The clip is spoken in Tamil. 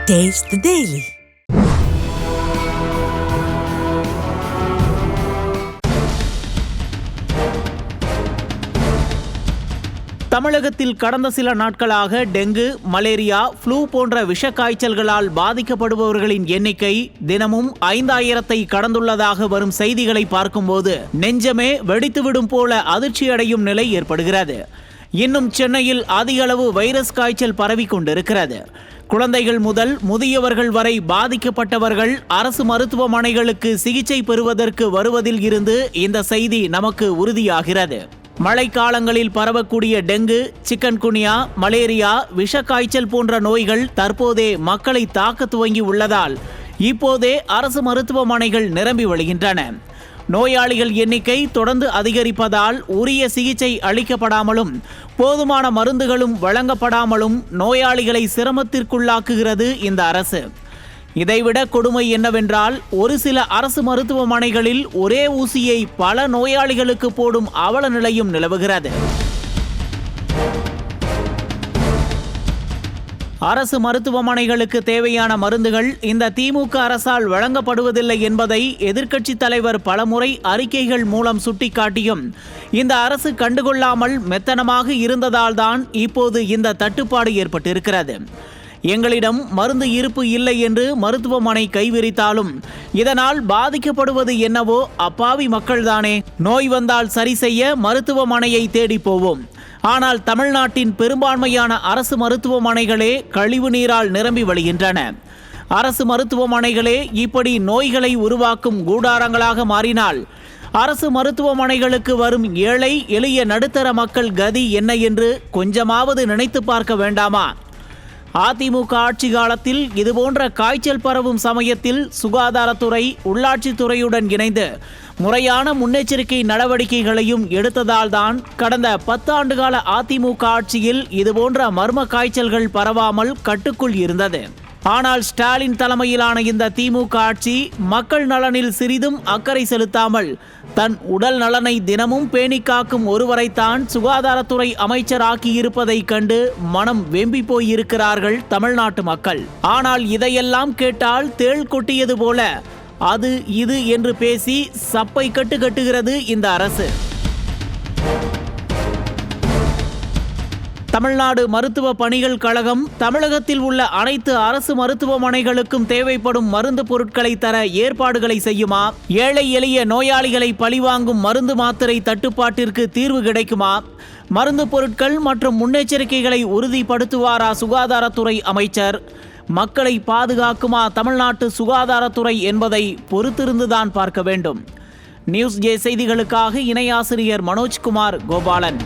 Taste the Daily. தமிழகத்தில் கடந்த சில நாட்களாக டெங்கு, மலேரியா, ஃப்ளூ போன்ற விஷக்காய்ச்சல்களால் பாதிக்கப்படுபவர்களின் எண்ணிக்கை தினமும் 5000 கடந்துள்ளதாக வரும் செய்திகளை பார்க்கும்போது நெஞ்சமே வெடித்துவிடும் போல அதிர்ச்சியடையும் நிலை ஏற்படுகிறது. இன்னும் சென்னையில் அதிக அளவு வைரஸ் காய்ச்சல் பரவி கொண்டிருக்கிறது. குழந்தைகள் முதல் முதியவர்கள் வரை பாதிக்கப்பட்டவர்கள் அரசு மருத்துவமனைகளுக்கு சிகிச்சை பெறுவதற்கு வருவதில் இருந்து இந்த செய்தி நமக்கு உறுதியாகிறது. மழைக்காலங்களில் பரவக்கூடிய டெங்கு, சிக்கன்குனியா, மலேரியா, விஷக்காய்ச்சல் போன்ற நோய்கள் தற்போதே மக்களை தாக்க துவங்கி உள்ளதால் இப்போதே அரசு மருத்துவமனைகள் நிரம்பி வழிகின்றன. நோயாளிகள் எண்ணிக்கை தொடர்ந்து அதிகரிப்பதால் உரிய சிகிச்சை அளிக்கப்படாமலும் போதுமான மருந்துகளும் வழங்கப்படாமலும் நோயாளிகளை சிரமத்திற்குள்ளாக்குகிறது இந்த அரசு. இதைவிட கொடுமை என்னவென்றால், ஒரு சில அரசு மருத்துவமனைகளில் ஒரே ஊசியை பல நோயாளிகளுக்கு போடும் அவல நிலையும் நிலவுகிறது. அரசு மருத்துவமனைகளுக்கு தேவையான மருந்துகள் இந்த திமுக அரசால் வழங்கப்படுவதில்லை என்பதை எதிர்க்கட்சித் தலைவர் பலமுறை அறிக்கைகள் மூலம் சுட்டிக்காட்டியும் இந்த அரசு கண்டுகொள்ளாமல் மெத்தனமாக இருந்ததால்தான் இப்போது இந்த தட்டுப்பாடு ஏற்பட்டிருக்கிறது. எங்களிடம் மருந்து இருப்பு இல்லை என்று மருத்துவமனை கைவிரித்தாலும் இதனால் பாதிக்கப்படுவது என்னவோ அப்பாவி மக்கள்தானே. நோய் வந்தால் சரி செய்ய மருத்துவமனையை தேடி போவோம். ஆனால் தமிழ்நாட்டின் பெரும்பான்மையான அரசு மருத்துவமனைகளே கழிவு நீரால் நிரம்பி வழிகின்றன. அரசு மருத்துவமனைகளே இப்படி நோய்களை உருவாக்கும் கூடாரங்களாக மாறினால் அரசு மருத்துவமனைகளுக்கு வரும் ஏழை எளிய நடுத்தர மக்கள் கதி என்ன என்று கொஞ்சமாவது நினைத்து பார்க்க வேண்டாமா? அதிமுக ஆட்சி காலத்தில் இதுபோன்ற காய்ச்சல் பரவும் சமயத்தில் சுகாதாரத்துறை, உள்ளாட்சித்துறையுடன் இணைந்து முறையான முன்னெச்சரிக்கை நடவடிக்கைகளையும் எடுத்ததால் தான் கடந்த 10 ஆண்டுகால அதிமுக ஆட்சியில் இதுபோன்ற மர்ம காய்ச்சல்கள் பரவாமல் கட்டுக்குள் இருந்தது. ஆனால் ஸ்டாலின் தலைமையிலான இந்த திமுக ஆட்சி மக்கள் நலனில் சிறிதும் அக்கறை செலுத்தாமல் தன் உடல் நலனை தினமும் பேணி காக்கும் ஒருவரைத்தான் சுகாதாரத்துறை அமைச்சராக்கி இருப்பதை கண்டு மனம் வெம்பி போயிருக்கிறார்கள் தமிழ்நாட்டு மக்கள். ஆனால் இதையெல்லாம் கேட்டால் தேள் கொட்டியது போல அது இது என்று பேசி சப்பை கட்டுகிறது இந்த அரசு. தமிழ்நாடு மருத்துவ பணிகள் கழகம் தமிழகத்தில் உள்ள அனைத்து அரசு மருத்துவமனைகளுக்கும் தேவைப்படும் மருந்து பொருட்களை தர ஏற்பாடுகளை செய்யுமா? ஏழை எளிய நோயாளிகளை பழிவாங்கும் மருந்து மாத்திரை தட்டுப்பாட்டிற்கு தீர்வு கிடைக்குமா? மருந்து பொருட்கள் மற்றும் முன்னெச்சரிக்கைகளை உறுதிப்படுத்துவாரா சுகாதாரத்துறை அமைச்சர்? மக்களை பாதுகாக்குமா தமிழ்நாட்டு சுகாதாரத்துறை என்பதை பொறுத்திருந்துதான் பார்க்க வேண்டும். நியூஸ் ஜே செய்திகளுக்காக இணை ஆசிரியர் மனோஜ்குமார் கோபாலன்.